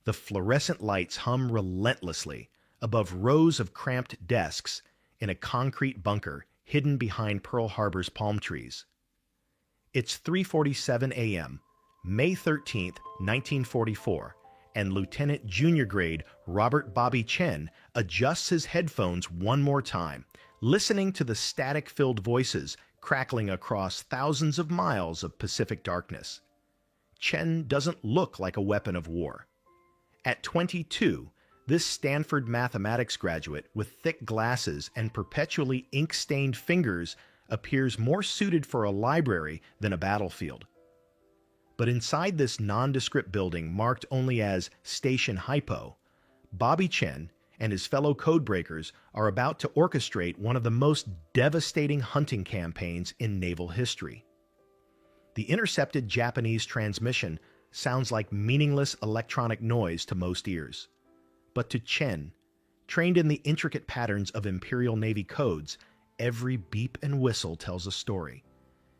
The fluorescent lights hum relentlessly above rows of cramped desks in a concrete bunker hidden behind Pearl Harbor's palm trees. It's 3:47 a.m., May 13th, 1944, and Lieutenant Junior Grade Robert Bobby Chen adjusts his headphones one more time, listening to the static-filled voices crackling across thousands of miles of Pacific darkness. Chen doesn't look like a weapon of war. At 22, this Stanford mathematics graduate with thick glasses and perpetually ink-stained fingers appears more suited for a library than a battlefield. But inside this nondescript building marked only as Station Hypo, Bobby Chen and his fellow codebreakers are about to orchestrate one of the most devastating hunting campaigns in naval history. The intercepted Japanese transmission sounds like meaningless electronic noise to most ears. But to Chen, trained in the intricate patterns of Imperial Navy codes, every beep and whistle tells a story.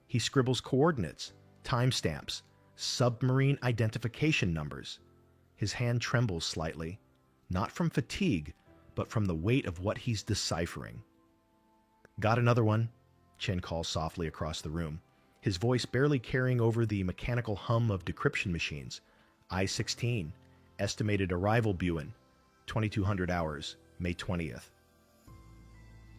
He scribbles coordinates, timestamps, submarine identification numbers. His hand trembles slightly, not from fatigue, but from the weight of what he's deciphering. "Got another one," Chen calls softly across the room, his voice barely carrying over the mechanical hum of decryption machines. I-16, estimated arrival Buin, 2200 hours, May 20th.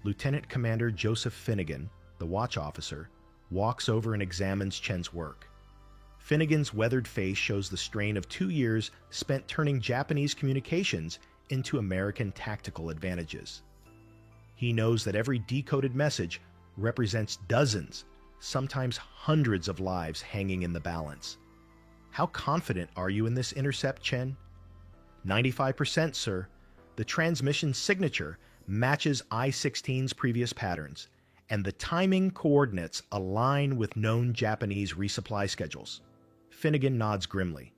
Lieutenant Commander Joseph Finnegan, the watch officer, walks over and examines Chen's work. Finnegan's weathered face shows the strain of 2 years spent turning Japanese communications into American tactical advantages. He knows that every decoded message represents dozens, sometimes hundreds of lives hanging in the balance. "How confident are you in this intercept, Chen?" 95%, sir. The transmission signature matches I-16's previous patterns, and the timing coordinates align with known Japanese resupply schedules. Finnegan nods grimly.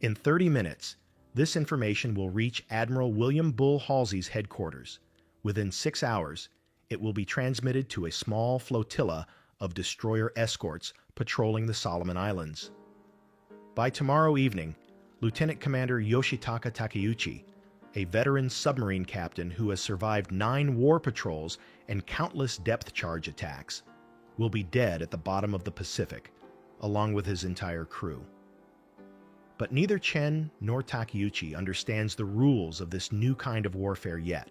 In 30 minutes, this information will reach Admiral William Bull Halsey's headquarters. Within 6 hours, it will be transmitted to a small flotilla of destroyer escorts patrolling the Solomon Islands. By tomorrow evening, Lieutenant Commander Yoshitaka Takeuchi, a veteran submarine captain who has survived 9 war patrols and countless depth charge attacks, will be dead at the bottom of the Pacific, along with his entire crew. But neither Chen nor Takeuchi understands the rules of this new kind of warfare yet.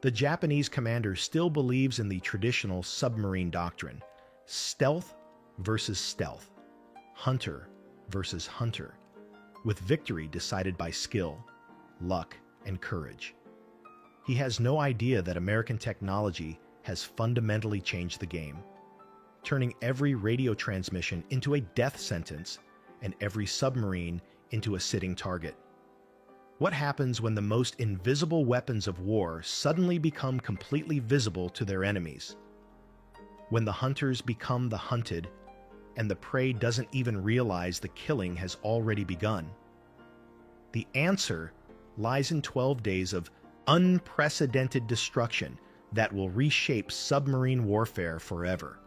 The Japanese commander still believes in the traditional submarine doctrine: stealth versus stealth, hunter versus hunter, with victory decided by skill, luck, and courage. He has no idea that American technology has fundamentally changed the game, turning every radio transmission into a death sentence and every submarine into a sitting target. What happens when the most invisible weapons of war suddenly become completely visible to their enemies? When the hunters become the hunted, and the prey doesn't even realize the killing has already begun? The answer lies in 12 days of unprecedented destruction that will reshape submarine warfare forever.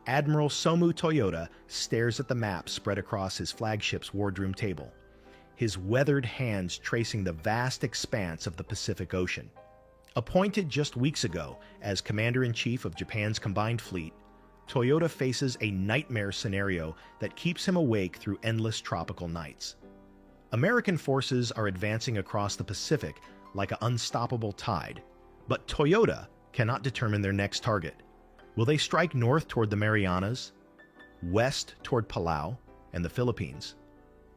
Admiral Somu Toyota stares at the map spread across his flagship's wardroom table, his weathered hands tracing the vast expanse of the Pacific Ocean. Appointed just weeks ago as Commander-in-Chief of Japan's combined fleet, Toyota faces a nightmare scenario that keeps him awake through endless tropical nights. American forces are advancing across the Pacific like an unstoppable tide, but Toyota cannot determine their next target. Will they strike north toward the Marianas, west toward Palau and the Philippines?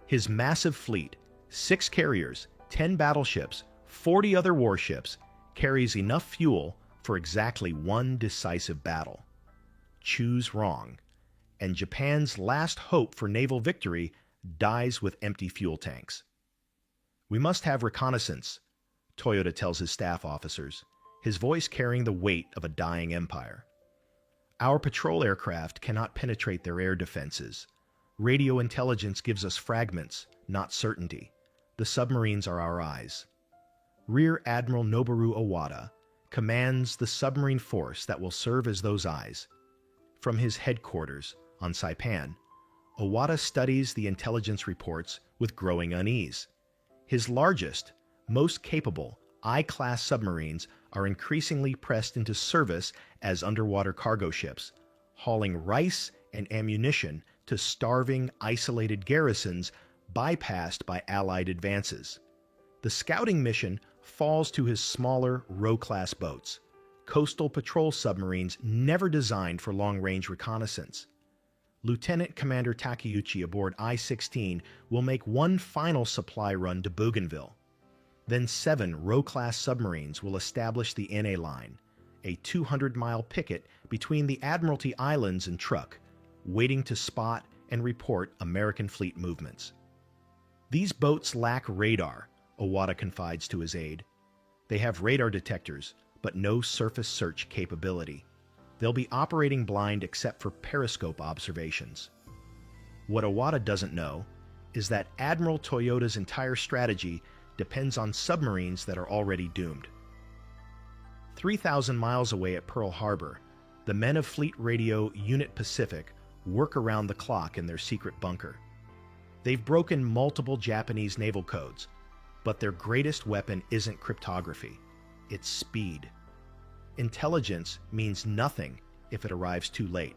His massive fleet, 6 carriers, 10 battleships, 40 other warships, carries enough fuel for exactly one decisive battle. Choose wrong, and Japan's last hope for naval victory dies with empty fuel tanks. "We must have reconnaissance," Toyota tells his staff officers, his voice carrying the weight of a dying empire. "Our patrol aircraft cannot penetrate their air defenses. Radio intelligence gives us fragments, not certainty. The submarines are our eyes." Rear Admiral Noboru Owada commands the submarine force that will serve as those eyes. From his headquarters on Saipan, Owada studies the intelligence reports with growing unease. His largest, most capable, I-class submarines are increasingly pressed into service as underwater cargo ships, hauling rice and ammunition to starving, isolated garrisons bypassed by Allied advances. The scouting mission falls to his smaller, row-class boats, coastal patrol submarines never designed for long-range reconnaissance. Lieutenant Commander Takeuchi aboard I-16 will make one final supply run to Bougainville. Then 7 row-class submarines will establish the NA line, a 200-mile picket between the Admiralty Islands and Truk, waiting to spot and report American fleet movements. These boats lack radar, Owada confides to his aide. They have radar detectors, but no surface search capability. They'll be operating blind except for periscope observations. What Owada doesn't know is that Admiral Toyoda's entire strategy depends on submarines that are already doomed. 3,000 miles away at Pearl Harbor, the men of Fleet Radio Unit Pacific work around the clock in their secret bunker. They've broken multiple Japanese naval codes, but their greatest weapon isn't cryptography, it's speed. Intelligence means nothing if it arrives too late.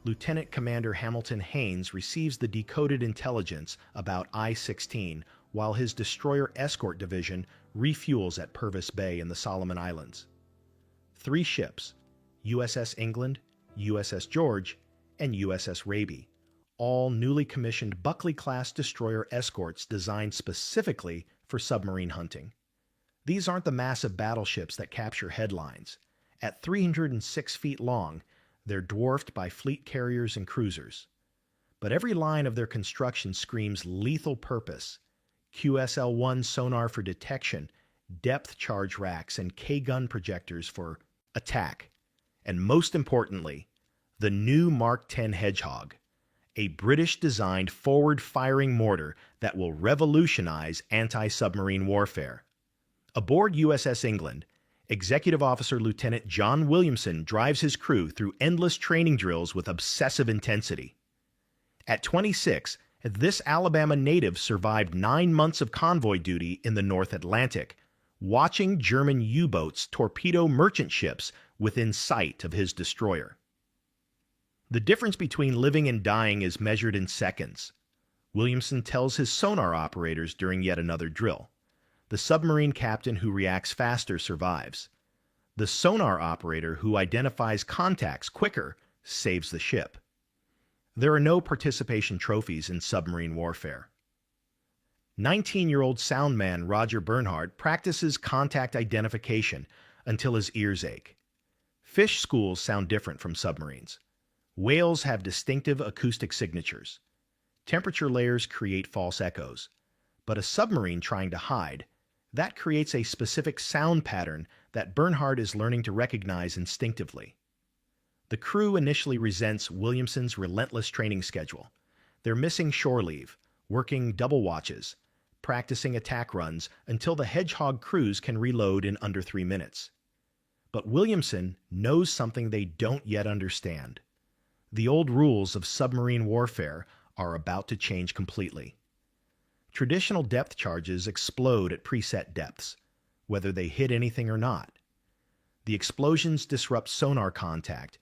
Lieutenant Commander Hamilton Haynes receives the decoded intelligence about I-16 while his destroyer escort division refuels at Purvis Bay in the Solomon Islands. 3 ships, USS England, USS George, and USS Raby, all newly commissioned Buckley-class destroyer escorts designed specifically for submarine hunting. These aren't the massive battleships that capture headlines. At 306 feet long, they're dwarfed by fleet carriers and cruisers. But every line of their construction screams lethal purpose. QSL-1 sonar for detection, depth charge racks, and K-gun projectors for attack. And most importantly, the new Mark 10 Hedgehog, a British-designed forward-firing mortar that will revolutionize anti-submarine warfare. Aboard USS England, Executive Officer Lieutenant John Williamson drives his crew through endless training drills with obsessive intensity. At 26, this Alabama native survived 9 months of convoy duty in the North Atlantic, watching German U-boats torpedo merchant ships within sight of his destroyer. The difference between living and dying is measured in seconds. Williamson tells his sonar operators during yet another drill. The submarine captain who reacts faster survives. The sonar operator who identifies contacts quicker saves the ship. There are no participation trophies in submarine warfare. 19-year-old soundman Roger Bernhardt practices contact identification until his ears ache. Fish schools sound different from submarines. Whales have distinctive acoustic signatures. Temperature layers create false echoes. But a submarine trying to hide, that creates a specific sound pattern that Bernhardt is learning to recognize instinctively. The crew initially resents Williamson's relentless training schedule. They're missing shore leave, working double watches, practicing attack runs until the Hedgehog crews can reload in under 3 minutes. But Williamson knows something they don't yet understand. The old rules of submarine warfare are about to change completely. Traditional depth charges explode at preset depths, whether they hit anything or not. The explosions disrupt sonar contact,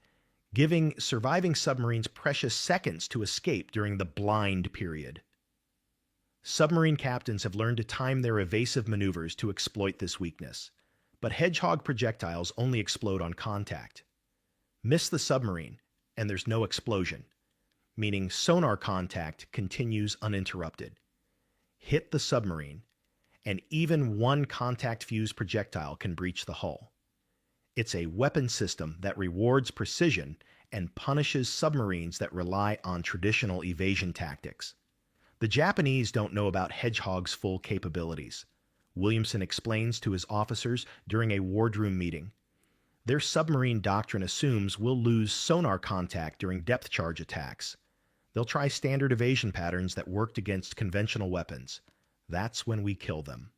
giving surviving submarines precious seconds to escape during the blind period. Submarine captains have learned to time their evasive maneuvers to exploit this weakness, but Hedgehog projectiles only explode on contact. Miss the submarine, and there's no explosion, meaning sonar contact continues uninterrupted. Hit the submarine, and even one contact-fused projectile can breach the hull. It's a weapon system that rewards precision and punishes submarines that rely on traditional evasion tactics. The Japanese don't know about Hedgehog's full capabilities. Williamson explains to his officers during a wardroom meeting. Their submarine doctrine assumes we'll lose sonar contact during depth charge attacks. They'll try standard evasion patterns that worked against conventional weapons. That's when we kill them.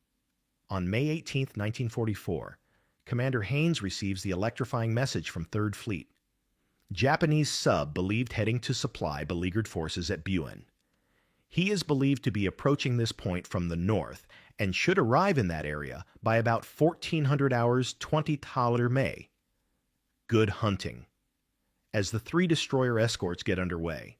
On May 18, 1944, Commander Haynes receives the electrifying message from 3rd Fleet. Japanese sub believed heading to supply beleaguered forces at Buen. He is believed to be approaching this point from the north and should arrive in that area by about 1400 hours 20 May. Good hunting. As the three destroyer escorts get underway,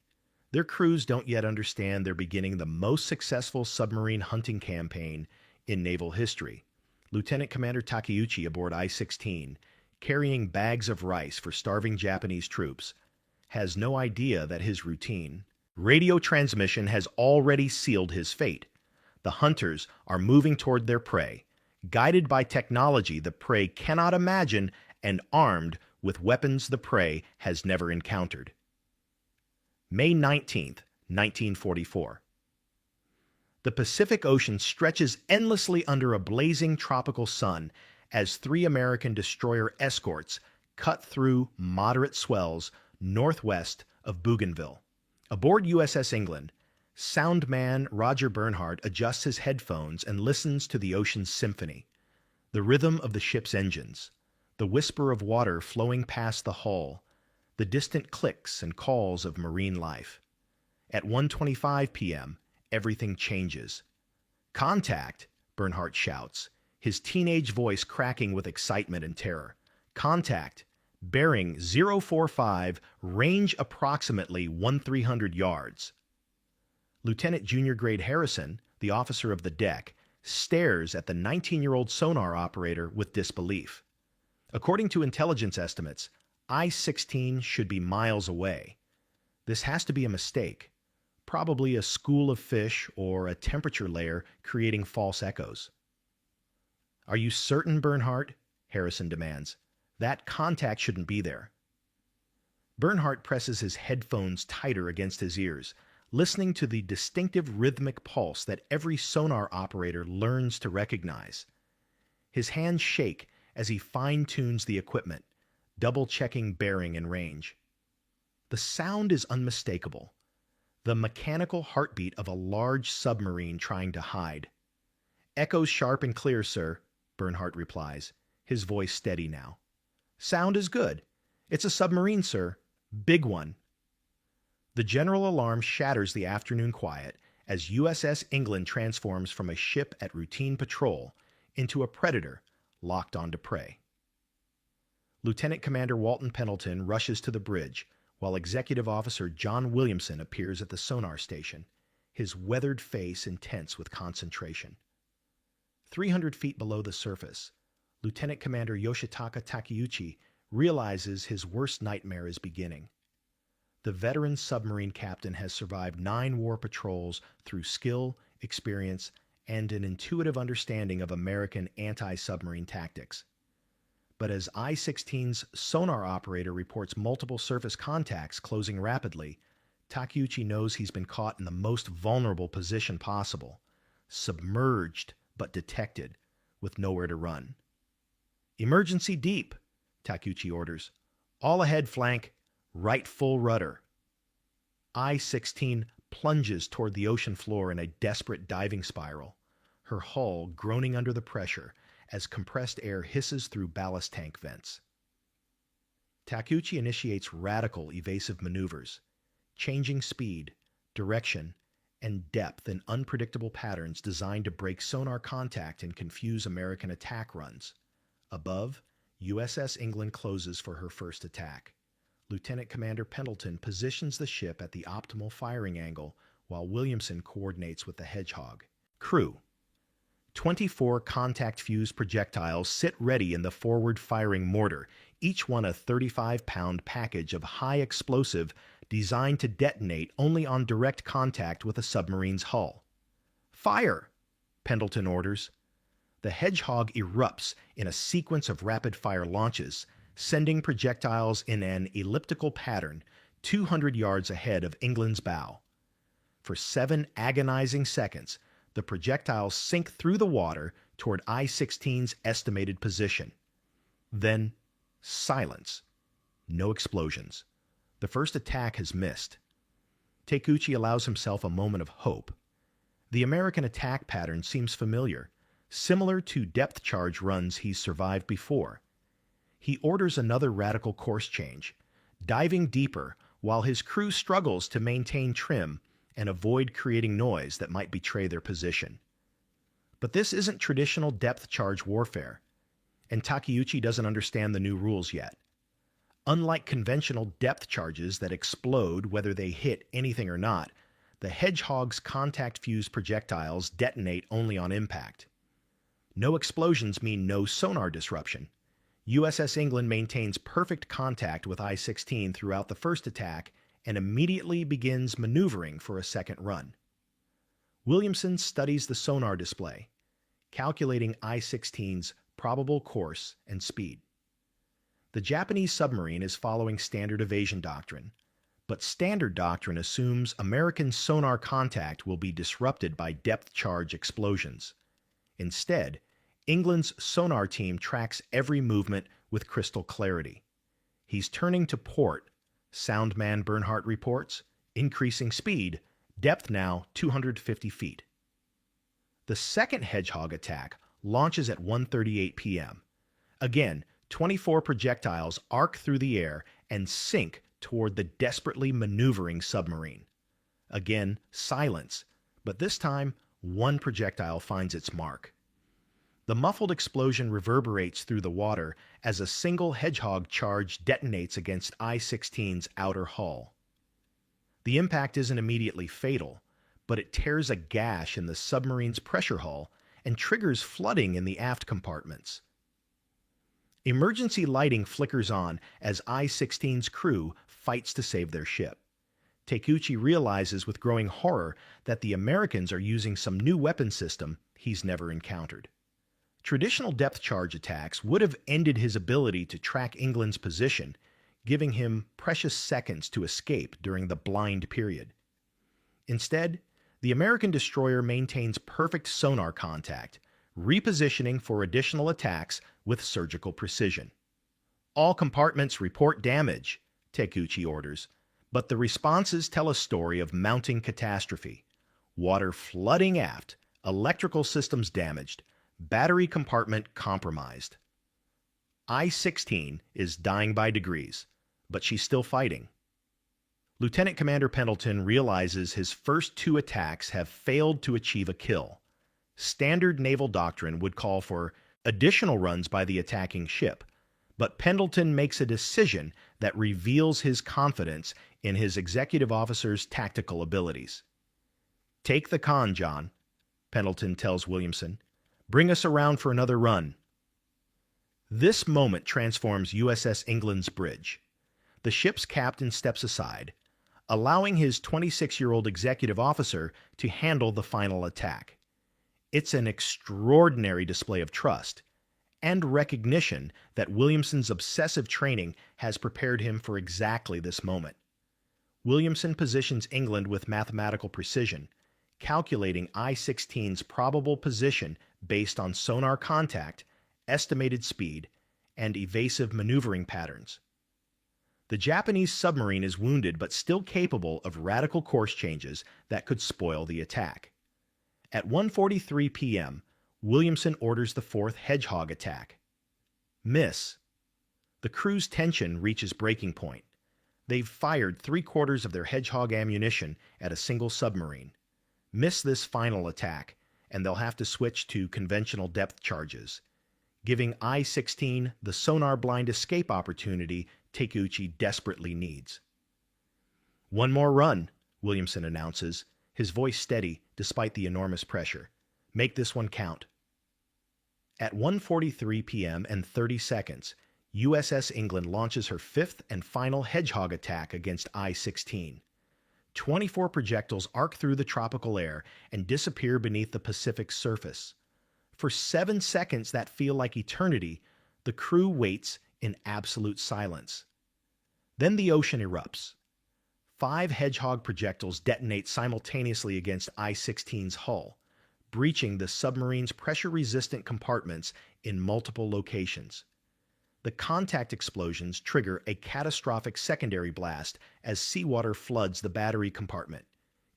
their crews don't yet understand they're beginning the most successful submarine hunting campaign in naval history. Lieutenant Commander Takeuchi aboard I-16, carrying bags of rice for starving Japanese troops, has no idea that his routine radio transmission has already sealed his fate. The hunters are moving toward their prey, guided by technology the prey cannot imagine and armed with weapons the prey has never encountered. May 19th, 1944. The Pacific Ocean stretches endlessly under a blazing tropical sun as three American destroyer escorts cut through moderate swells northwest of Bougainville. Aboard USS England, soundman Roger Bernhardt adjusts his headphones and listens to the ocean's symphony, the rhythm of the ship's engines, the whisper of water flowing past the hull, the distant clicks and calls of marine life. At 1:25 p.m., everything changes. "Contact!" Bernhardt shouts, his teenage voice cracking with excitement and terror. "Contact! Bearing 045, range approximately 1,300 yards." Lieutenant Junior Grade Harrison, the officer of the deck, stares at the 19-year-old sonar operator with disbelief. According to intelligence estimates, I-16 should be miles away. This has to be a mistake, probably a school of fish or a temperature layer creating false echoes. "Are you certain, Bernhardt?" Harrison demands. "That contact shouldn't be there." Bernhardt presses his headphones tighter against his ears, listening to the distinctive rhythmic pulse that every sonar operator learns to recognize. His hands shake as he fine-tunes the equipment, double-checking bearing and range. The sound is unmistakable, the mechanical heartbeat of a large submarine trying to hide. "Echoes sharp and clear, sir," Bernhardt replies, his voice steady now. "Sound is good. It's a submarine, sir. Big one." The general alarm shatters the afternoon quiet as USS England transforms from a ship at routine patrol into a predator locked onto prey. Lieutenant Commander Walton Pendleton rushes to the bridge, while Executive Officer John Williamson appears at the sonar station, his weathered face intense with concentration. 300 feet below the surface, Lieutenant Commander Yoshitaka Takeuchi realizes his worst nightmare is beginning. The veteran submarine captain has survived 9 war patrols through skill, experience, and an intuitive understanding of American anti-submarine tactics. But as I-16's sonar operator reports multiple surface contacts closing rapidly, Takeuchi knows he's been caught in the most vulnerable position possible, submerged but detected, with nowhere to run. "Emergency deep," Takeuchi orders. "All ahead flank, right full rudder." I-16 plunges toward the ocean floor in a desperate diving spiral, her hull groaning under the pressure as compressed air hisses through ballast tank vents. Takeuchi initiates radical evasive maneuvers, changing speed, direction, and depth in unpredictable patterns designed to break sonar contact and confuse American attack runs. Above, USS England closes for her first attack. Lieutenant Commander Pendleton positions the ship at the optimal firing angle while Williamson coordinates with the Hedgehog. Crew. 24 contact-fused projectiles sit ready in the forward-firing mortar, each one a 35-pound package of high explosive designed to detonate only on direct contact with a submarine's hull. "Fire!" Pendleton orders. The Hedgehog erupts in a sequence of rapid-fire launches, sending projectiles in an elliptical pattern 200 yards ahead of England's bow. For 7 agonizing seconds, the projectiles sink through the water toward I-16's estimated position. Then, silence. No explosions. The first attack has missed. Takeuchi allows himself a moment of hope. The American attack pattern seems familiar, similar to depth charge runs he's survived before. He orders another radical course change, diving deeper while his crew struggles to maintain trim and avoid creating noise that might betray their position. But this isn't traditional depth charge warfare, and Takeuchi doesn't understand the new rules yet. Unlike conventional depth charges that explode whether they hit anything or not, the Hedgehog's contact-fused projectiles detonate only on impact. No explosions mean no sonar disruption. USS England maintains perfect contact with I-16 throughout the first attack and immediately begins maneuvering for a second run. Williamson studies the sonar display, calculating I-16's probable course and speed. The Japanese submarine is following standard evasion doctrine, but standard doctrine assumes American sonar contact will be disrupted by depth charge explosions. Instead, England's sonar team tracks every movement with crystal clarity. He's turning to port, Soundman Bernhardt reports, increasing speed, depth now 250 feet. The second Hedgehog attack launches at 1:38 p.m. Again, 24 projectiles arc through the air and sink toward the desperately maneuvering submarine. Again, silence, but this time, one projectile finds its mark. The muffled explosion reverberates through the water as a single Hedgehog charge detonates against I-16's outer hull. The impact isn't immediately fatal, but it tears a gash in the submarine's pressure hull and triggers flooding in the aft compartments. Emergency lighting flickers on as I-16's crew fights to save their ship. Takeuchi realizes with growing horror that the Americans are using some new weapon system he's never encountered. Traditional depth charge attacks would have ended his ability to track England's position, giving him precious seconds to escape during the blind period. Instead, the American destroyer maintains perfect sonar contact, repositioning for additional attacks with surgical precision. All compartments report damage, Takeuchi orders, but the responses tell a story of mounting catastrophe. Water flooding aft, electrical systems damaged, battery compartment compromised. I-16 is dying by degrees, but she's still fighting. Lieutenant Commander Pendleton realizes his first two attacks have failed to achieve a kill. Standard naval doctrine would call for additional runs by the attacking ship, but Pendleton makes a decision that reveals his confidence in his executive officer's tactical abilities. "Take the con, John," Pendleton tells Williamson. "Bring us around for another run." This moment transforms USS England's bridge. The ship's captain steps aside, allowing his 26-year-old executive officer to handle the final attack. It's an extraordinary display of trust and recognition that Williamson's obsessive training has prepared him for exactly this moment. Williamson positions England with mathematical precision, calculating I-16's probable position based on sonar contact, estimated speed, and evasive maneuvering patterns. The Japanese submarine is wounded but still capable of radical course changes that could spoil the attack. At 1:43 p.m., Williamson orders the fourth Hedgehog attack. Miss. The crew's tension reaches breaking point. They've fired 3/4 of their Hedgehog ammunition at a single submarine. Miss this final attack, and they'll have to switch to conventional depth charges, giving I-16 the sonar-blind escape opportunity Takeuchi desperately needs. "One more run," Williamson announces, his voice steady despite the enormous pressure. "Make this one count." At 1:43 p.m. and 30 seconds, USS England launches her fifth and final Hedgehog attack against I-16. 24 projectiles arc through the tropical air and disappear beneath the Pacific's surface. For 7 seconds that feel like eternity, the crew waits in absolute silence. Then the ocean erupts. 5 Hedgehog projectiles detonate simultaneously against I-16's hull, breaching the submarine's pressure-resistant compartments in multiple locations. The contact explosions trigger a catastrophic secondary blast as seawater floods the battery compartment,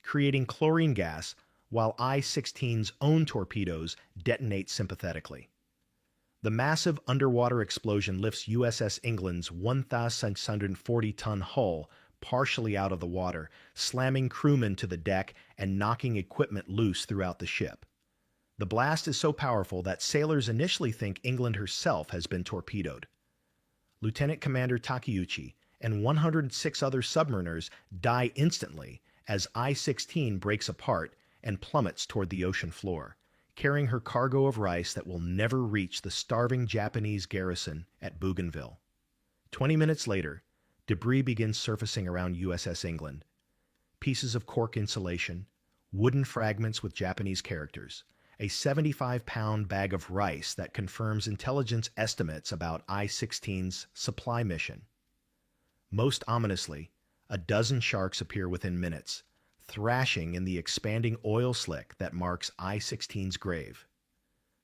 creating chlorine gas while I-16's own torpedoes detonate sympathetically. The massive underwater explosion lifts USS England's 1,640-ton hull partially out of the water, slamming crewmen to the deck and knocking equipment loose throughout the ship. The blast is so powerful that sailors initially think England herself has been torpedoed. Lieutenant Commander Takeuchi and 106 other submariners die instantly as I-16 breaks apart and plummets toward the ocean floor, carrying her cargo of rice that will never reach the starving Japanese garrison at Bougainville. 20 minutes later, debris begins surfacing around USS England. Pieces of cork insulation, wooden fragments with Japanese characters, a 75-pound bag of rice that confirms intelligence estimates about I-16's supply mission. Most ominously, a dozen sharks appear within minutes, thrashing in the expanding oil slick that marks I-16's grave.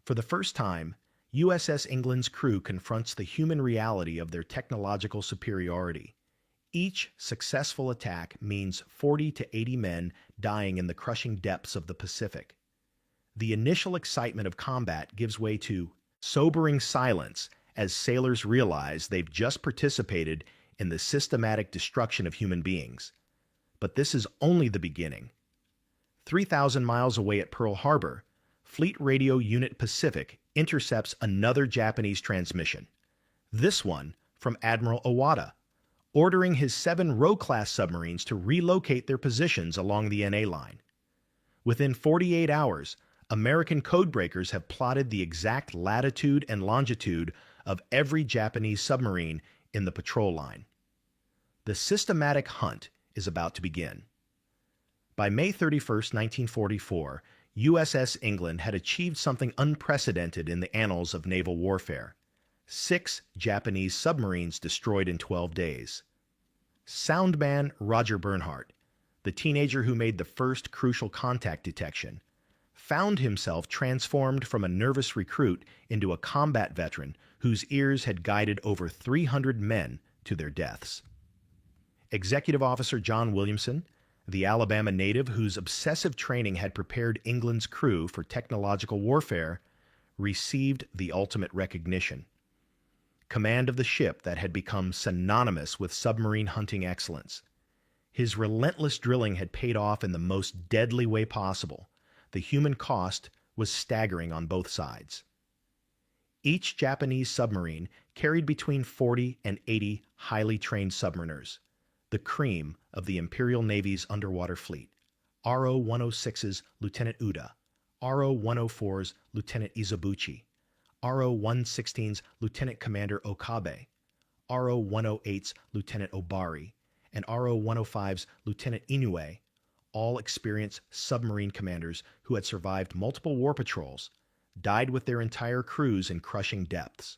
For the first time, USS England's crew confronts the human reality of their technological superiority. Each successful attack means 40 to 80 men dying in the crushing depths of the Pacific. The initial excitement of combat gives way to sobering silence as sailors realize they've just participated in the systematic destruction of human beings. But this is only the beginning. 3,000 miles away at Pearl Harbor, Fleet Radio Unit Pacific intercepts another Japanese transmission, this one from Admiral Owada, ordering his 7 Roe-class submarines to relocate their positions along the NA line. Within 48 hours, American codebreakers have plotted the exact latitude and longitude of every Japanese submarine in the patrol line. The systematic hunt is about to begin. By May 31, 1944, USS England had achieved something unprecedented in the annals of naval warfare. 6 Japanese submarines destroyed in 12 days. Soundman Roger Bernhardt, the teenager who made the first crucial contact detection, found himself transformed from a nervous recruit into a combat veteran whose ears had guided over 300 men to their deaths. Executive Officer John Williamson, the Alabama native whose obsessive training had prepared England's crew for technological warfare, received the ultimate recognition. Command of the ship that had become synonymous with submarine hunting excellence. His relentless drilling had paid off in the most deadly way possible. The human cost was staggering on both sides. Each Japanese submarine carried between 40 and 80 highly trained submariners, the cream of the Imperial Navy's underwater fleet. RO-106's Lieutenant Uda, RO-104's Lieutenant Izobuchi, RO-116's Lieutenant Commander Okabe, RO-108's Lieutenant Obari, and RO-105's Lieutenant Inoue, all experienced submarine commanders who had survived multiple war patrols, died with their entire crews in crushing depths.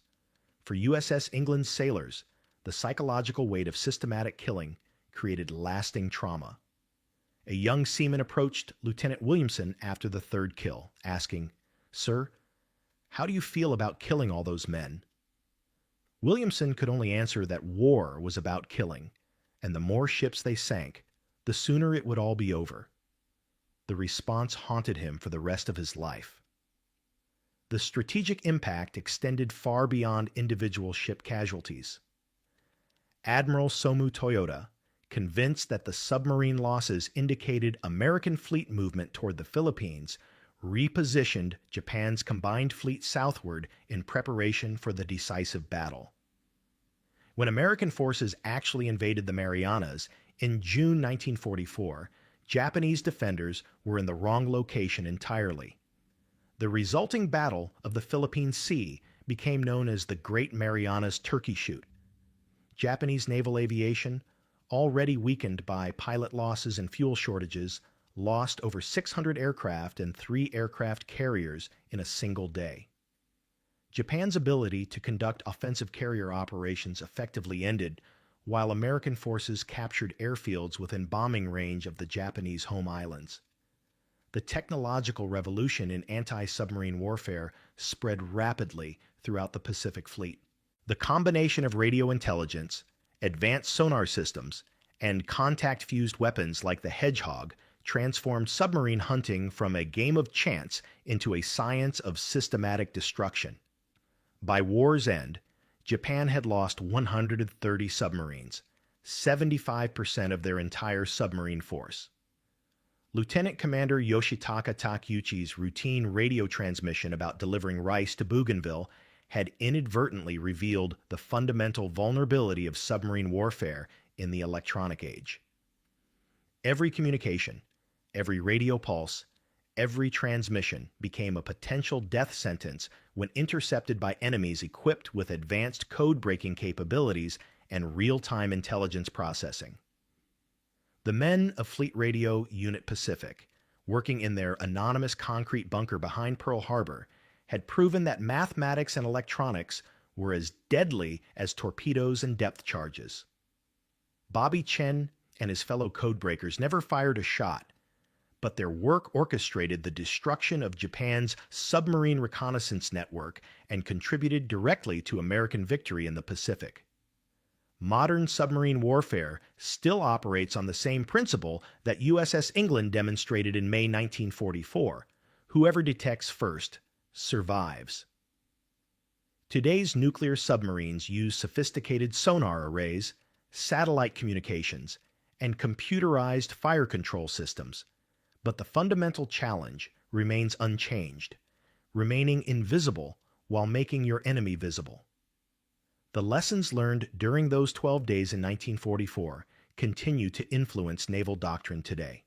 For USS England's sailors, the psychological weight of systematic killing created lasting trauma. A young seaman approached Lieutenant Williamson after the 3rd kill, asking, "Sir, how do you feel about killing all those men?" Williamson could only answer that war was about killing, and the more ships they sank, the sooner it would all be over. The response haunted him for the rest of his life. The strategic impact extended far beyond individual ship casualties. Admiral Somu Toyota, convinced that the submarine losses indicated American fleet movement toward the Philippines, repositioned Japan's combined fleet southward in preparation for the decisive battle. When American forces actually invaded the Marianas in June 1944, Japanese defenders were in the wrong location entirely. The resulting Battle of the Philippine Sea became known as the Great Marianas Turkey Shoot. Japanese naval aviation, already weakened by pilot losses and fuel shortages, lost over 600 aircraft and 3 aircraft carriers in a single day. Japan's ability to conduct offensive carrier operations effectively ended, while American forces captured airfields within bombing range of the Japanese home islands. The technological revolution in anti-submarine warfare spread rapidly throughout the Pacific Fleet. The combination of radio intelligence, advanced sonar systems, and contact-fused weapons like the Hedgehog transformed submarine hunting from a game of chance into a science of systematic destruction. By war's end, Japan had lost 130 submarines, 75% of their entire submarine force. Lieutenant Commander Yoshitaka Takeuchi's routine radio transmission about delivering rice to Bougainville had inadvertently revealed the fundamental vulnerability of submarine warfare in the electronic age. Every communication, every radio pulse, every transmission became a potential death sentence when intercepted by enemies equipped with advanced code-breaking capabilities and real-time intelligence processing. The men of Fleet Radio Unit Pacific, working in their anonymous concrete bunker behind Pearl Harbor, had proven that mathematics and electronics were as deadly as torpedoes and depth charges. Bobby Chen and his fellow codebreakers never fired a shot, but their work orchestrated the destruction of Japan's submarine reconnaissance network and contributed directly to American victory in the Pacific. Modern submarine warfare still operates on the same principle that USS England demonstrated in May 1944. Whoever detects first survives. Today's nuclear submarines use sophisticated sonar arrays, satellite communications, and computerized fire control systems, but the fundamental challenge remains unchanged, remaining invisible while making your enemy visible. The lessons learned during those 12 days in 1944 continue to influence naval doctrine today.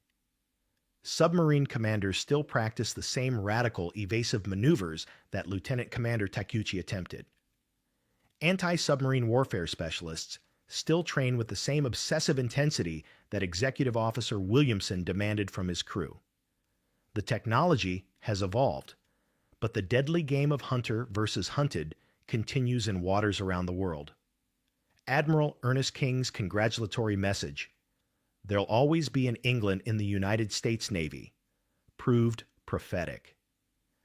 Submarine commanders still practice the same radical, evasive maneuvers that Lieutenant Commander Takeuchi attempted. Anti-submarine warfare specialists still train with the same obsessive intensity that Executive Officer Williamson demanded from his crew. The technology has evolved, but the deadly game of hunter versus hunted continues in waters around the world. Admiral Ernest King's congratulatory message, "There'll always be an England in the United States Navy," proved prophetic.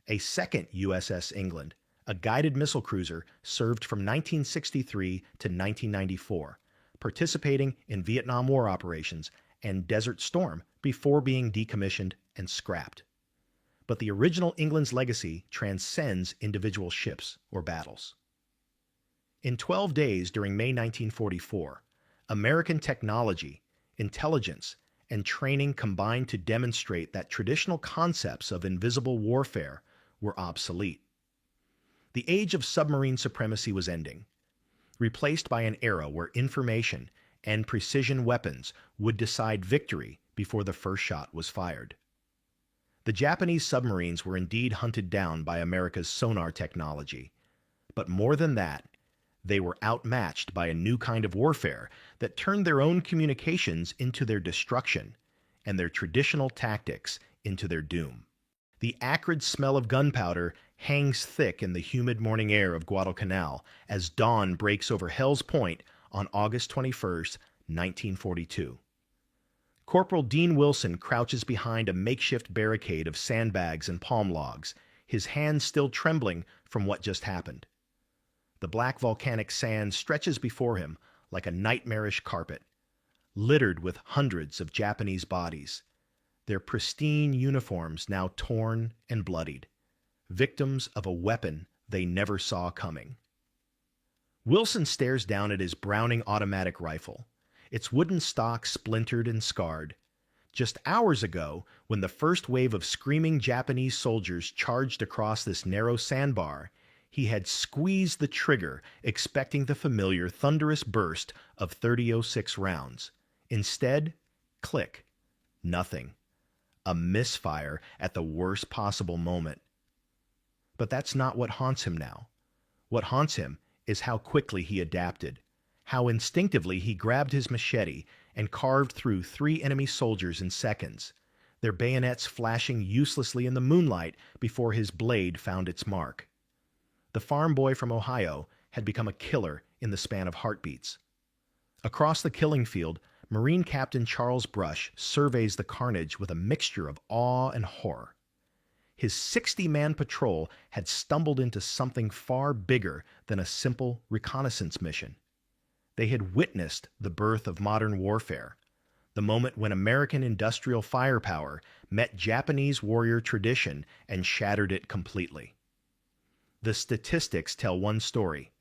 A second USS England, a guided missile cruiser, served from 1963 to 1994, participating in Vietnam War operations and Desert Storm before being decommissioned and scrapped. But the original England's legacy transcends individual ships or battles. In 12 days during May 1944, American technology, intelligence, and training combined to demonstrate that traditional concepts of invisible warfare were obsolete. The age of submarine supremacy was ending, replaced by an era where information and precision weapons would decide victory before the first shot was fired. The Japanese submarines were indeed hunted down by America's sonar technology, but more than that, they were outmatched by a new kind of warfare that turned their own communications into their destruction and their traditional tactics into their doom. The acrid smell of gunpowder hangs thick in the humid morning air of Guadalcanal as dawn breaks over Hell's Point on August 21, 1942. Corporal Dean Wilson crouches behind a makeshift barricade of sandbags and palm logs, his hands still trembling from what just happened. The black volcanic sand stretches before him like a nightmarish carpet, littered with hundreds of Japanese bodies, their pristine uniforms now torn and bloodied, victims of a weapon they never saw coming. Wilson stares down at his Browning automatic rifle, its wooden stock splintered and scarred. Just hours ago, when the first wave of screaming Japanese soldiers charged across this narrow sandbar, he had squeezed the trigger, expecting the familiar thunderous burst of .30-06 rounds. Instead, click, nothing. A misfire at the worst possible moment. But that's not what haunts him now. What haunts him is how quickly he adapted, how instinctively he grabbed his machete and carved through 3 enemy soldiers in seconds, their bayonets flashing uselessly in the moonlight before his blade found its mark. The farm boy from Ohio had become a killer in the span of heartbeats. Across the killing field, Marine Captain Charles Brush surveys the carnage with a mixture of awe and horror. His 60-man patrol had stumbled into something far bigger than a simple reconnaissance mission. They had witnessed the birth of modern warfare, the moment when American industrial firepower met Japanese warrior tradition and shattered it completely. The statistics tell one story.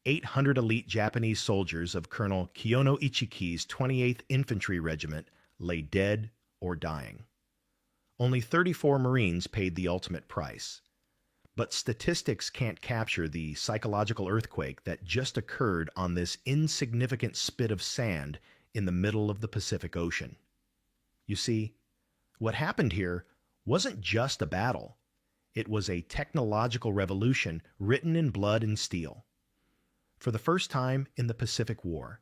800 elite Japanese soldiers of Colonel Kiyono Ichiki's 28th Infantry Regiment lay dead or dying. Only 34 Marines paid the ultimate price. But statistics can't capture the psychological earthquake that just occurred on this insignificant spit of sand in the middle of the Pacific Ocean. You see, what happened here wasn't just a battle. It was a technological revolution written in blood and steel. For the first time in the Pacific War,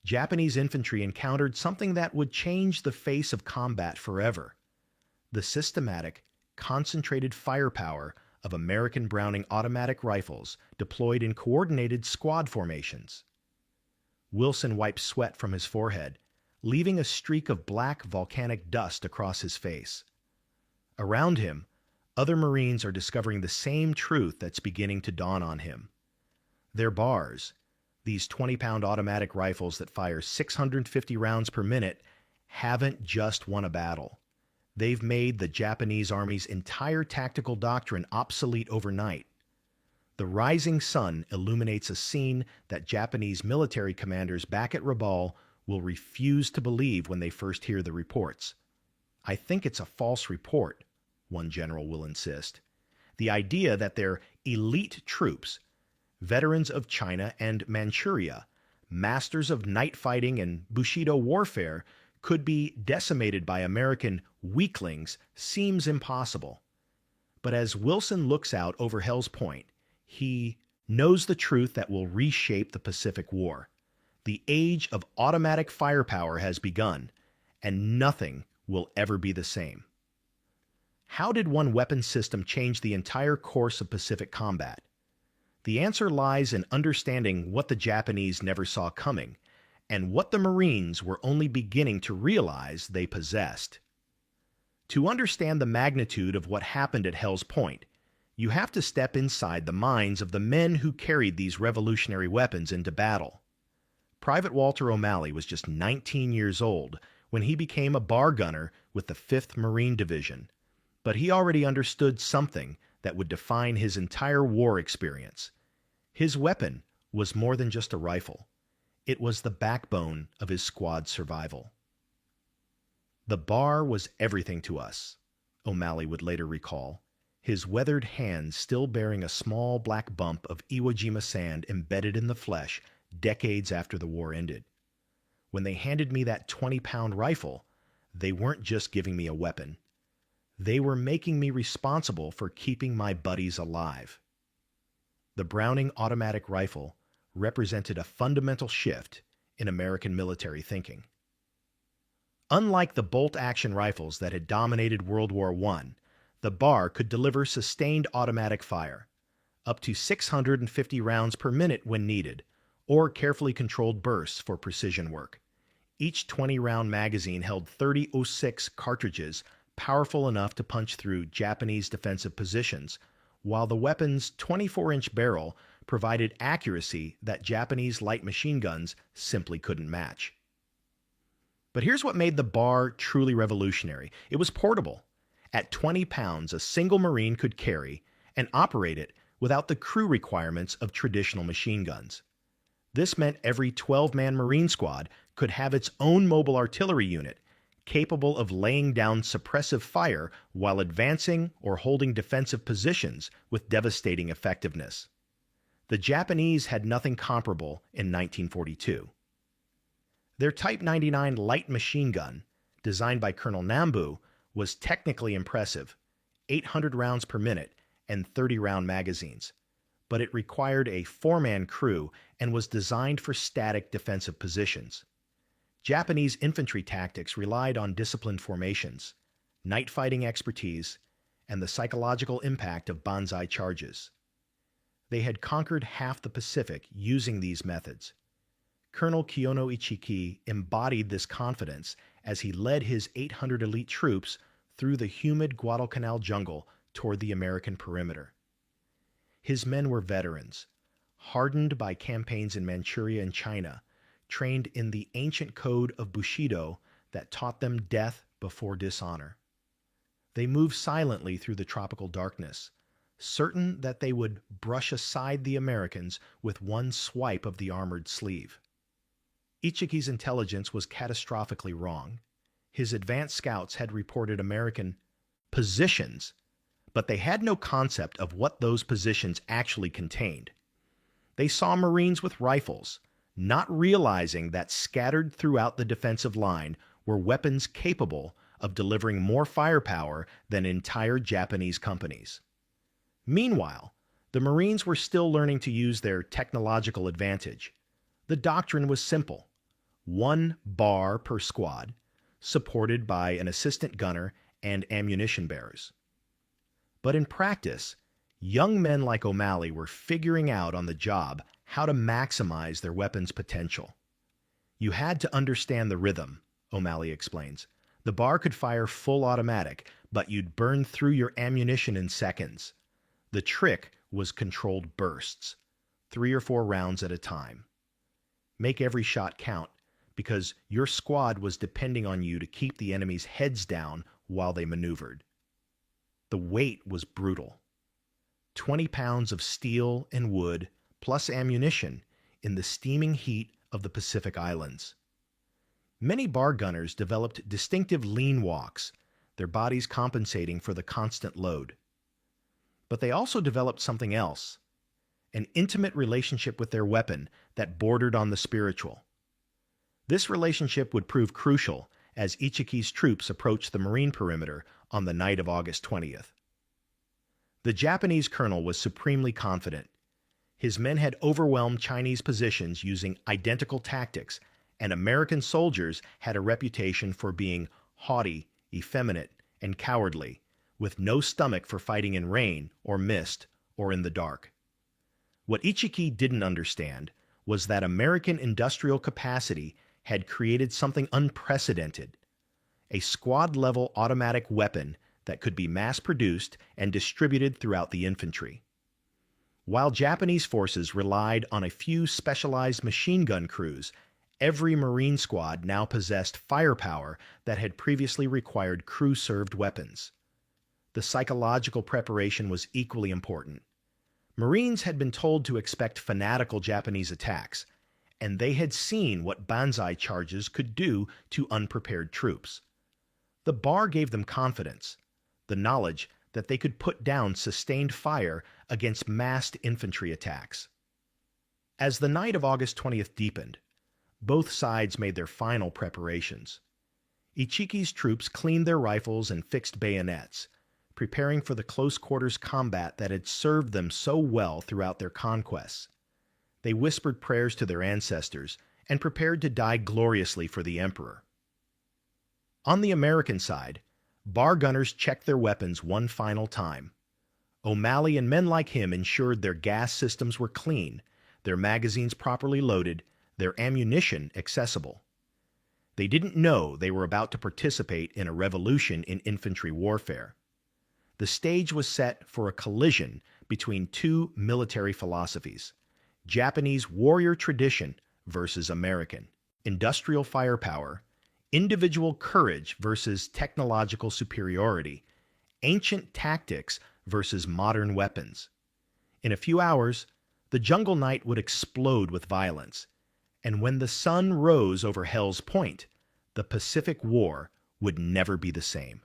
Japanese infantry encountered something that would change the face of combat forever: the systematic, concentrated firepower of American Browning automatic rifles deployed in coordinated squad formations. Wilson wiped sweat from his forehead, leaving a streak of black volcanic dust across his face. Around him, other Marines are discovering the same truth that's beginning to dawn on him. Their bars, these 20-pound automatic rifles that fire 650 rounds per minute, haven't just won a battle. They've made the Japanese Army's entire tactical doctrine obsolete overnight. The rising sun illuminates a scene that Japanese military commanders back at Rabaul will refuse to believe when they first hear the reports. "I think it's a false report," one general will insist. The idea that their elite troops, veterans of China and Manchuria, masters of night fighting and Bushido warfare, could be decimated by American weaklings seems impossible. But as Wilson looks out over Hell's Point, he knows the truth that will reshape the Pacific War. The age of automatic firepower has begun, and nothing will ever be the same. How did one weapon system change the entire course of Pacific combat? The answer lies in understanding what the Japanese never saw coming, and what the Marines were only beginning to realize they possessed. To understand the magnitude of what happened at Hell's Point, you have to step inside the minds of the men who carried these revolutionary weapons into battle. Private Walter O'Malley was just 19 years old when he became a bar gunner with the 5th Marine Division, but he already understood something that would define his entire war experience. His weapon was more than just a rifle. It was the backbone of his squad's survival. "The bar was everything to us," O'Malley would later recall, his weathered hand still bearing a small black bump of Iwo Jima sand embedded in the flesh decades after the war ended. "When they handed me that 20-pound rifle, they weren't just giving me a weapon. They were making me responsible for keeping my buddies alive." The Browning automatic rifle represented a fundamental shift in American military thinking. Unlike the bolt-action rifles that had dominated World War I, the bar could deliver sustained automatic fire, up to 650 rounds per minute when needed, or carefully controlled bursts for precision work. Each 20-round magazine held 30 .06 cartridges powerful enough to punch through Japanese defensive positions, while the weapon's 24-inch barrel provided accuracy that Japanese light machine guns simply couldn't match. But here's what made the bar truly revolutionary. It was portable. At 20 pounds, a single Marine could carry and operate it without the crew requirements of traditional machine guns. This meant every 12-man Marine squad could have its own mobile artillery unit, capable of laying down suppressive fire while advancing or holding defensive positions with devastating effectiveness. The Japanese had nothing comparable in 1942. Their Type 99 light machine gun, designed by Colonel Nambu, was technically impressive, 800 rounds per minute and 30-round magazines, but it required a 4-man crew and was designed for static defensive positions. Japanese infantry tactics relied on disciplined formations, night fighting expertise, and the psychological impact of banzai charges. They had conquered half the Pacific using these methods. Colonel Kiyono Ichiki embodied this confidence as he led his 800 elite troops through the humid Guadalcanal jungle toward the American perimeter. His men were veterans, hardened by campaigns in Manchuria and China, trained in the ancient code of Bushido that taught them death before dishonor. They moved silently through the tropical darkness, certain that they would brush aside the Americans with one swipe of the armored sleeve. Ichiki's intelligence was catastrophically wrong. His advanced scouts had reported American positions, but they had no concept of what those positions actually contained. They saw Marines with rifles, not realizing that scattered throughout the defensive line were weapons capable of delivering more firepower than entire Japanese companies. Meanwhile, the Marines were still learning to use their technological advantage. The doctrine was simple: one bar per squad, supported by an assistant gunner and ammunition bearers. But in practice, young men like O'Malley were figuring out on the job how to maximize their weapons' potential. You had to understand the rhythm, O'Malley explains. The bar could fire full automatic, but you'd burn through your ammunition in seconds. The trick was controlled bursts, 3 or 4 rounds at a time. Make every shot count, because your squad was depending on you to keep the enemy's heads down while they maneuvered. The weight was brutal. 20 pounds of steel and wood, plus ammunition, in the steaming heat of the Pacific Islands. Many bar gunners developed distinctive lean walks, their bodies compensating for the constant load. But they also developed something else, an intimate relationship with their weapon that bordered on the spiritual. This relationship would prove crucial as Ichiki's troops approached the Marine perimeter on the night of August 20th. The Japanese colonel was supremely confident. His men had overwhelmed Chinese positions using identical tactics, and American soldiers had a reputation for being haughty, effeminate, and cowardly, with no stomach for fighting in rain or mist or in the dark. What Ichiki didn't understand was that American industrial capacity had created something unprecedented, a squad-level automatic weapon that could be mass-produced and distributed throughout the infantry. While Japanese forces relied on a few specialized machine gun crews, every Marine squad now possessed firepower that had previously required crew-served weapons. The psychological preparation was equally important. Marines had been told to expect fanatical Japanese attacks, and they had seen what banzai charges could do to unprepared troops. The bar gave them confidence, the knowledge that they could put down sustained fire against massed infantry attacks. As the night of August 20th deepened, both sides made their final preparations. Ichiki's troops cleaned their rifles and fixed bayonets, preparing for the close-quarters combat that had served them so well throughout their conquests. They whispered prayers to their ancestors and prepared to die gloriously for the emperor. On the American side, bar gunners checked their weapons one final time. O'Malley and men like him ensured their gas systems were clean, their magazines properly loaded, their ammunition accessible. They didn't know they were about to participate in a revolution in infantry warfare. The stage was set for a collision between two military philosophies: Japanese warrior tradition versus American industrial firepower, individual courage versus technological superiority, ancient tactics versus modern weapons. In a few hours, the jungle night would explode with violence, and when the sun rose over Hell's Point, the Pacific War would never be the same.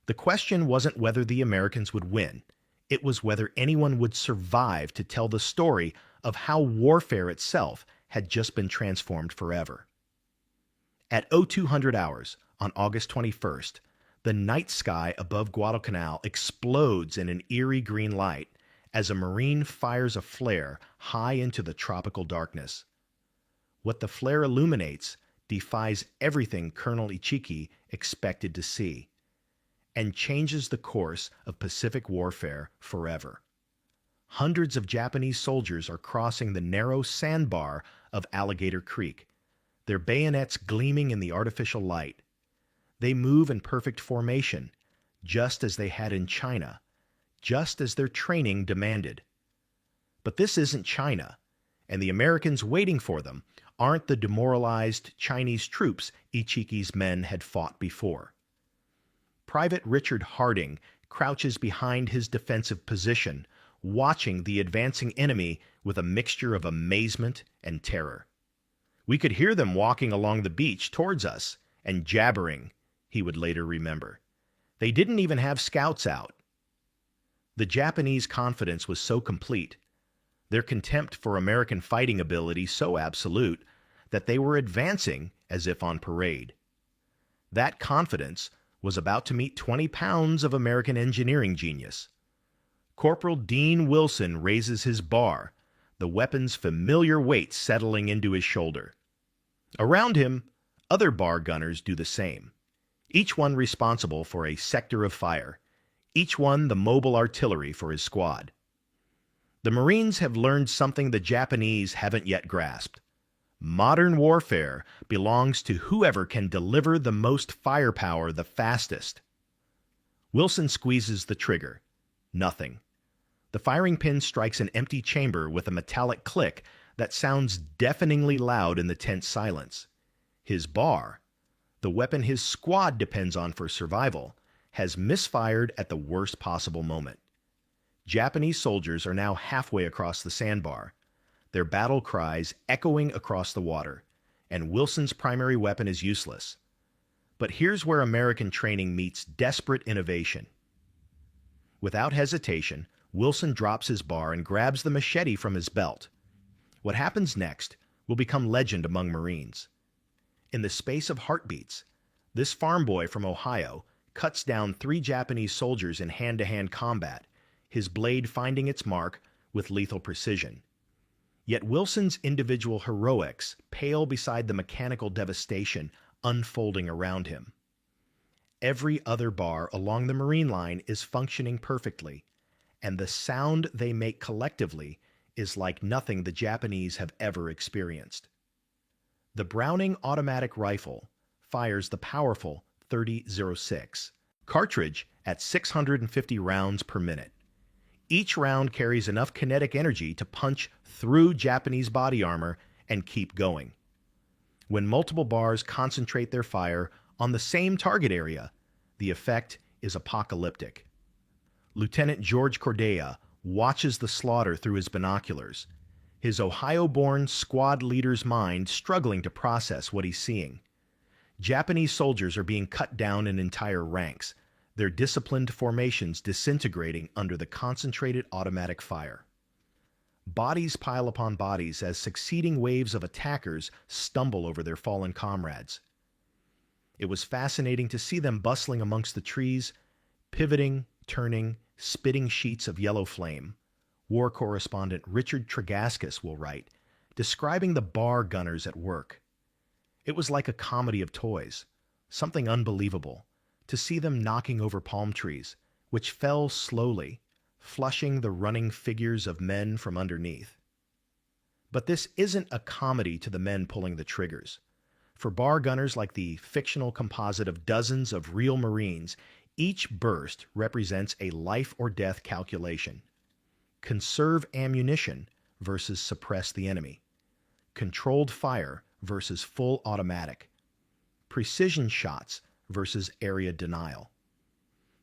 The question wasn't whether the Americans would win. It was whether anyone would survive to tell the story of how warfare itself had just been transformed forever. At 0200 hours on August 21st, the night sky above Guadalcanal explodes in an eerie green light as a Marine fires a flare high into the tropical darkness. What the flare illuminates defies everything Colonel Ichiki expected to see, and changes the course of Pacific warfare forever. Hundreds of Japanese soldiers are crossing the narrow sandbar of Alligator Creek, their bayonets gleaming in the artificial light. They move in perfect formation, just as they had in China, just as their training demanded. But this isn't China, and the Americans waiting for them aren't the demoralized Chinese troops Ichiki's men had fought before. Private Richard Harding crouches behind his defensive position, watching the advancing enemy with a mixture of amazement and terror. We could hear them walking along the beach towards us and jabbering, he would later remember. They didn't even have scouts out. The Japanese confidence was so complete, their contempt for American fighting ability so absolute, that they were advancing as if on parade. That confidence was about to meet 20 pounds of American engineering genius. Corporal Dean Wilson raises his bar, the weapon's familiar weight settling into his shoulder. Around him, other bar gunners do the same, each one responsible for a sector of fire, each one the mobile artillery for his squad. The Marines have learned something the Japanese haven't yet grasped. Modern warfare belongs to whoever can deliver the most firepower the fastest. Wilson squeezes the trigger. Nothing. The firing pin strikes an empty chamber with a metallic click that sounds deafeningly loud in the tense silence. His bar, the weapon his squad depends on for survival, has misfired at the worst possible moment. Japanese soldiers are now halfway across the sandbar, their battle cries echoing across the water, and Wilson's primary weapon is useless. But here's where American training meets desperate innovation. Without hesitation, Wilson drops his bar and grabs the machete from his belt. What happens next will become legend among Marines. In the space of heartbeats, this farm boy from Ohio cuts down 3 Japanese soldiers in hand-to-hand combat, his blade finding its mark with lethal precision. Yet Wilson's individual heroics pale beside the mechanical devastation unfolding around him. Every other bar along the Marine line is functioning perfectly, and the sound they make collectively is like nothing the Japanese have ever experienced. The Browning automatic rifle fires the powerful .30-06 cartridge at 650 rounds per minute. Each round carries enough kinetic energy to punch through Japanese body armor and keep going. When multiple bars concentrate their fire on the same target area, the effect is apocalyptic. Lieutenant George Cordeia watches the slaughter through his binoculars, his Ohio-born squad leader's mind struggling to process what he's seeing. Japanese soldiers are being cut down in entire ranks, their disciplined formations disintegrating under the concentrated automatic fire. Bodies pile upon bodies as succeeding waves of attackers stumble over their fallen comrades. It was fascinating to see them bustling amongst the trees, pivoting, turning, spitting sheets of yellow flame. War correspondent Richard Tregaskis will write, describing the bar gunners at work. It was like a comedy of toys, something unbelievable, to see them knocking over palm trees, which fell slowly, flushing the running figures of men from underneath. But this isn't a comedy to the men pulling the triggers. For bar gunners like the fictional composite of dozens of real Marines, each burst represents a life or death calculation. Conserve ammunition versus suppress the enemy. Controlled fire versus full automatic. Precision shots versus area denial.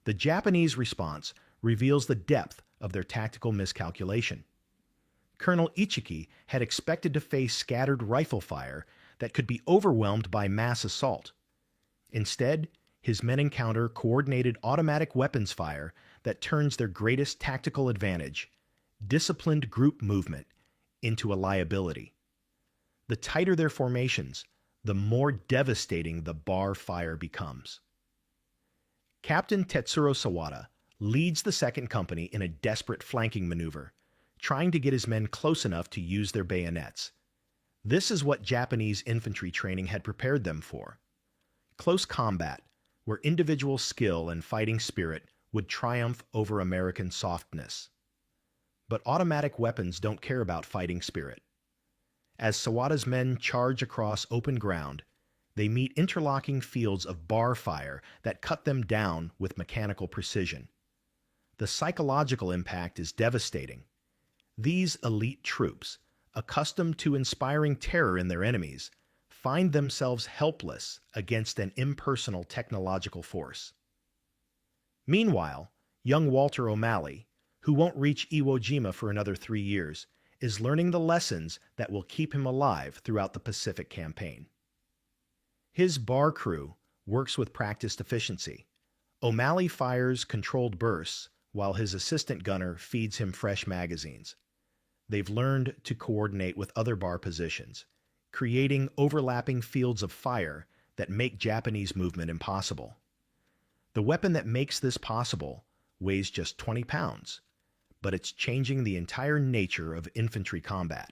The Japanese response reveals the depth of their tactical miscalculation. Colonel Ichiki had expected to face scattered rifle fire that could be overwhelmed by mass assault. Instead, his men encounter coordinated automatic weapons fire that turns their greatest tactical advantage, disciplined group movement, into a liability. The tighter their formations, the more devastating the bar fire becomes. Captain Tetsuro Sawada leads the second company in a desperate flanking maneuver, trying to get his men close enough to use their bayonets. This is what Japanese infantry training had prepared them for. Close combat, where individual skill and fighting spirit would triumph over American softness. But automatic weapons don't care about fighting spirit. As Sawada's men charge across open ground, they meet interlocking fields of bar fire that cut them down with mechanical precision. The psychological impact is devastating. These elite troops, accustomed to inspiring terror in their enemies, find themselves helpless against an impersonal technological force. Meanwhile, Young Walter O'Malley, who won't reach Iwo Jima for another 3 years, is learning the lessons that will keep him alive throughout the Pacific campaign. His bar crew works with practiced efficiency. O'Malley fires controlled bursts while his assistant gunner feeds him fresh magazines. They've learned to coordinate with other bar positions, creating overlapping fields of fire that make Japanese movement impossible. The weapon that makes this possible weighs just 20 pounds, but it's changing the entire nature of infantry combat.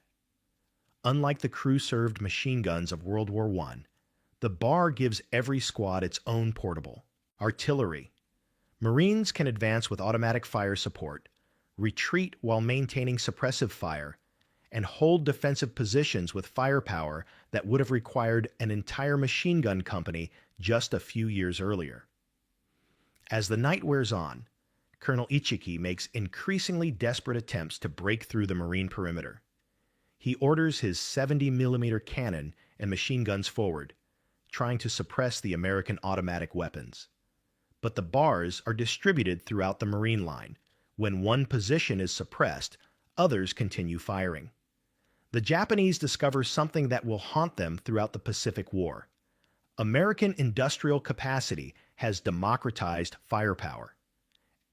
Unlike the crew-served machine guns of World War I, the bar gives every squad its own portable artillery. Marines can advance with automatic fire support, retreat while maintaining suppressive fire, and hold defensive positions with firepower that would have required an entire machine gun company just a few years earlier. As the night wears on, Colonel Ichiki makes increasingly desperate attempts to break through the Marine perimeter. He orders his 70mm cannon and machine guns forward, trying to suppress the American automatic weapons. But the bars are distributed throughout the Marine line. When one position is suppressed, others continue firing. The Japanese discover something that will haunt them throughout the Pacific War. American industrial capacity has democratized firepower.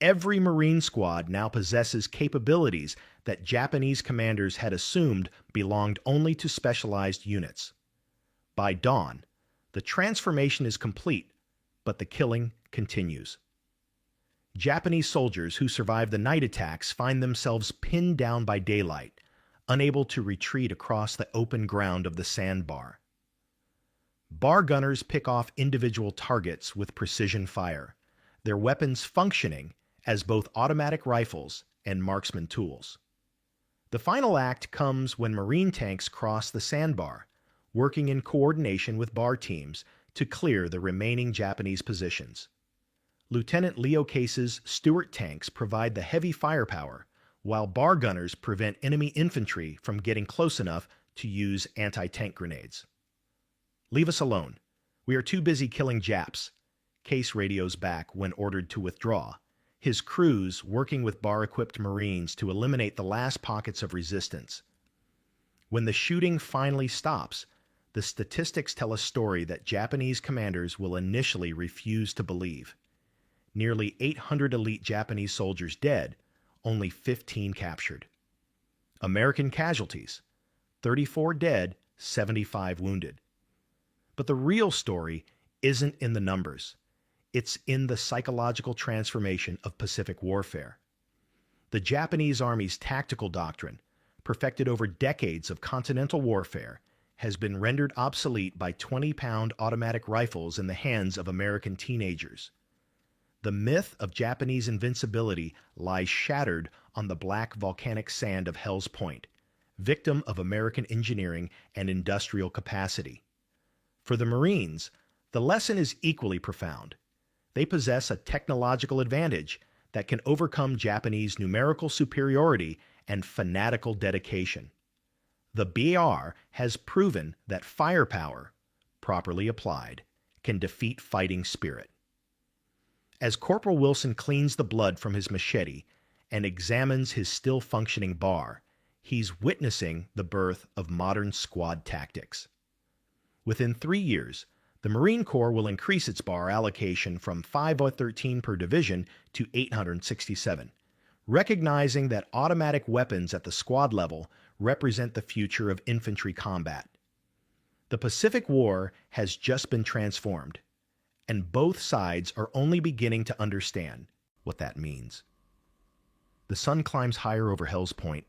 Every Marine squad now possesses capabilities that Japanese commanders had assumed belonged only to specialized units. By dawn, the transformation is complete, but the killing continues. Japanese soldiers who survive the night attacks find themselves pinned down by daylight, unable to retreat across the open ground of the sandbar. Bar gunners pick off individual targets with precision fire, their weapons functioning as both automatic rifles and marksman tools. The final act comes when Marine tanks cross the sandbar, working in coordination with bar teams to clear the remaining Japanese positions. Lieutenant Leo Case's Stuart tanks provide the heavy firepower, while bar gunners prevent enemy infantry from getting close enough to use anti-tank grenades. "Leave us alone. We are too busy killing Japs," Case radios back when ordered to withdraw, his crews working with bar-equipped Marines to eliminate the last pockets of resistance. When the shooting finally stops, the statistics tell a story that Japanese commanders will initially refuse to believe. Nearly 800 elite Japanese soldiers dead, only 15 captured. American casualties, 34 dead, 75 wounded. But the real story isn't in the numbers. It's in the psychological transformation of Pacific warfare. The Japanese Army's tactical doctrine, perfected over decades of continental warfare, has been rendered obsolete by 20-pound automatic rifles in the hands of American teenagers. The myth of Japanese invincibility lies shattered on the black volcanic sand of Hell's Point, victim of American engineering and industrial capacity. For the Marines, the lesson is equally profound. They possess a technological advantage that can overcome Japanese numerical superiority and fanatical dedication. The BR has proven that firepower, properly applied, can defeat fighting spirit. As Corporal Wilson cleans the blood from his machete and examines his still-functioning bar, he's witnessing the birth of modern squad tactics. Within 3 years, the Marine Corps will increase its bar allocation from 513 per division to 867, recognizing that automatic weapons at the squad level represent the future of infantry combat. The Pacific War has just been transformed, and both sides are only beginning to understand what that means. The sun climbs higher over Hell's Point,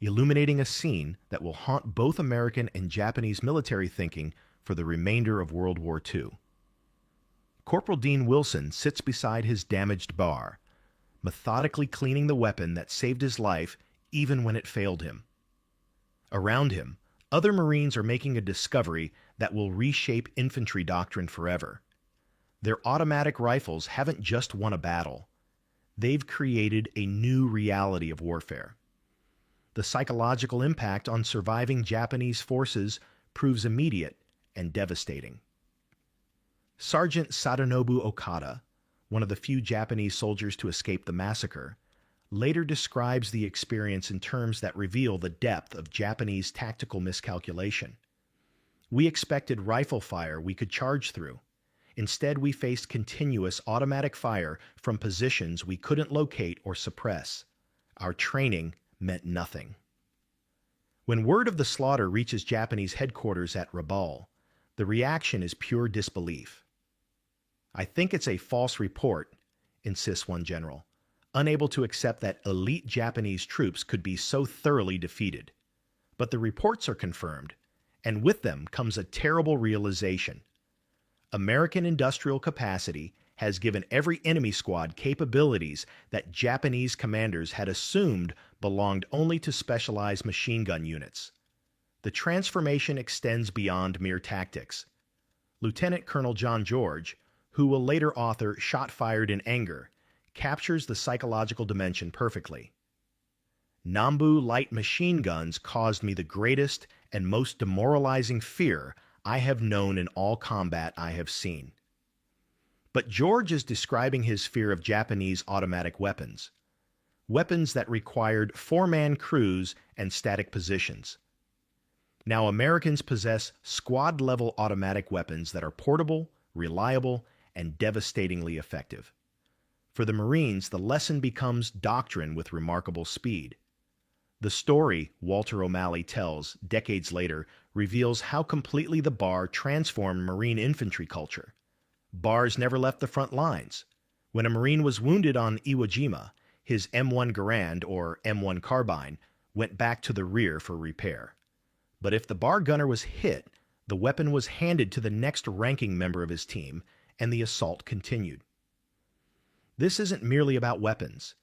illuminating a scene that will haunt both American and Japanese military thinking for the remainder of World War II. Corporal Dean Wilson sits beside his damaged bar, methodically cleaning the weapon that saved his life even when it failed him. Around him, other Marines are making a discovery that will reshape infantry doctrine forever. Their automatic rifles haven't just won a battle. They've created a new reality of warfare. The psychological impact on surviving Japanese forces proves immediate and devastating. Sergeant Sadanobu Okada, one of the few Japanese soldiers to escape the massacre, later describes the experience in terms that reveal the depth of Japanese tactical miscalculation. We expected rifle fire we could charge through. Instead, we faced continuous automatic fire from positions we couldn't locate or suppress. Our training meant nothing. When word of the slaughter reaches Japanese headquarters at Rabaul, the reaction is pure disbelief. "I think it's a false report," insists one general, unable to accept that elite Japanese troops could be so thoroughly defeated. But the reports are confirmed, and with them comes a terrible realization. American industrial capacity has given every enemy squad capabilities that Japanese commanders had assumed belonged only to specialized machine gun units. The transformation extends beyond mere tactics. Lieutenant Colonel John George, who will later author Shot Fired in Anger, captures the psychological dimension perfectly. "Nambu light machine guns caused me the greatest and most demoralizing fear I have known in all combat I have seen." But George is describing his fear of Japanese automatic weapons that required four-man crews and static positions. Now, Americans possess squad-level automatic weapons that are portable, reliable, and devastatingly effective. For the Marines, the lesson becomes doctrine with remarkable speed. The story Walter O'Malley tells decades later reveals how completely the bar transformed Marine infantry culture. Bars never left the front lines. When a Marine was wounded on Iwo Jima, his M1 Garand, or M1 carbine, went back to the rear for repair. But if the bar gunner was hit, the weapon was handed to the next ranking member of his team, and the assault continued. This isn't merely about weapons.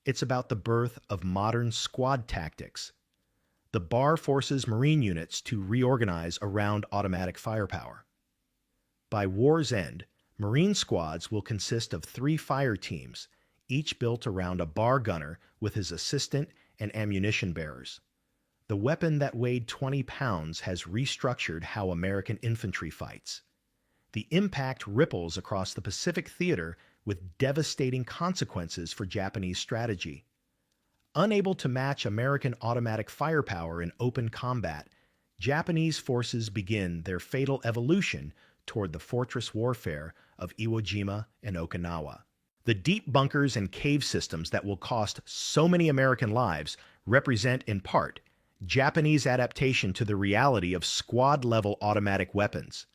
It's about the birth of modern squad tactics. The bar forces Marine units to reorganize around automatic firepower. By war's end, Marine squads will consist of 3 fire teams, each built around a bar gunner with his assistant and ammunition bearers. The weapon that weighed 20 pounds has restructured how American infantry fights. The impact ripples across the Pacific theater with devastating consequences for Japanese strategy. Unable to match American automatic firepower in open combat, Japanese forces begin their fatal evolution toward the fortress warfare of Iwo Jima and Okinawa. The deep bunkers and cave systems that will cost so many American lives represent, in part, Japanese adaptation to the reality of squad-level automatic weapons.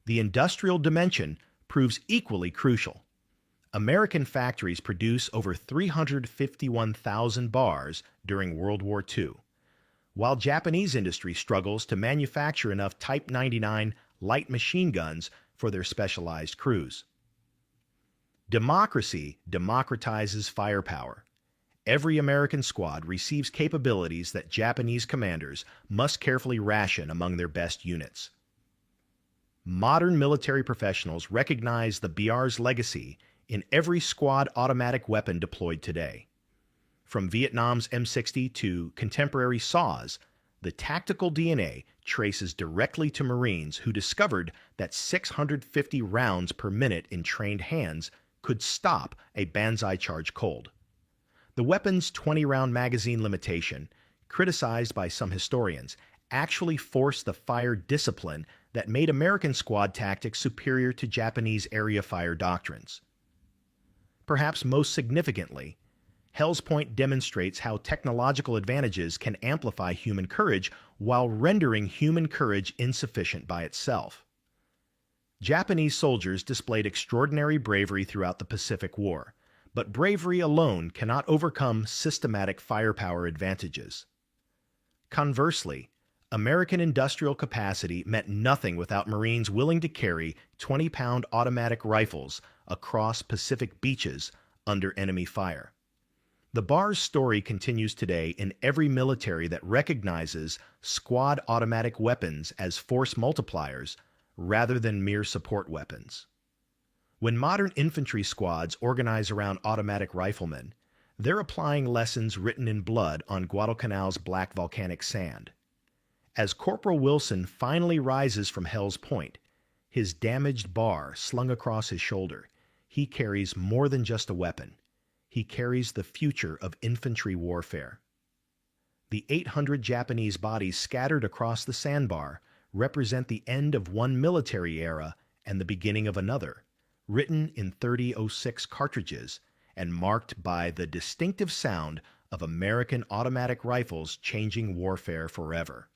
The industrial dimension proves equally crucial. American factories produce over 351,000 bars during World War II, while Japanese industry struggles to manufacture enough Type 99 light machine guns for their specialized crews. Democracy democratizes firepower. Every American squad receives capabilities that Japanese commanders must carefully ration among their best units. Modern military professionals recognize the BR's legacy in every squad automatic weapon deployed today. From Vietnam's M60 to contemporary SAWs, the tactical DNA traces directly to Marines who discovered that 650 rounds per minute in trained hands could stop a banzai charge cold. The weapon's 20-round magazine limitation, criticized by some historians, actually forced the fire discipline that made American squad tactics superior to Japanese area fire doctrines. Perhaps most significantly, Hell's Point demonstrates how technological advantages can amplify human courage while rendering human courage insufficient by itself. Japanese soldiers displayed extraordinary bravery throughout the Pacific War, but bravery alone cannot overcome systematic firepower advantages. Conversely, American industrial capacity meant nothing without Marines willing to carry 20-pound automatic rifles across Pacific beaches under enemy fire. The bar's story continues today in every military that recognizes squad automatic weapons as force multipliers rather than mere support weapons. When modern infantry squads organize around automatic riflemen, they're applying lessons written in blood on Guadalcanal's black volcanic sand. As Corporal Wilson finally rises from Hell's Point, his damaged bar slung across his shoulder, he carries more than just a weapon. He carries the future of infantry warfare. The 800 Japanese bodies scattered across the sandbar represent the end of one military era and the beginning of another, written in 3006 cartridges and marked by the distinctive sound of American automatic rifles changing warfare forever.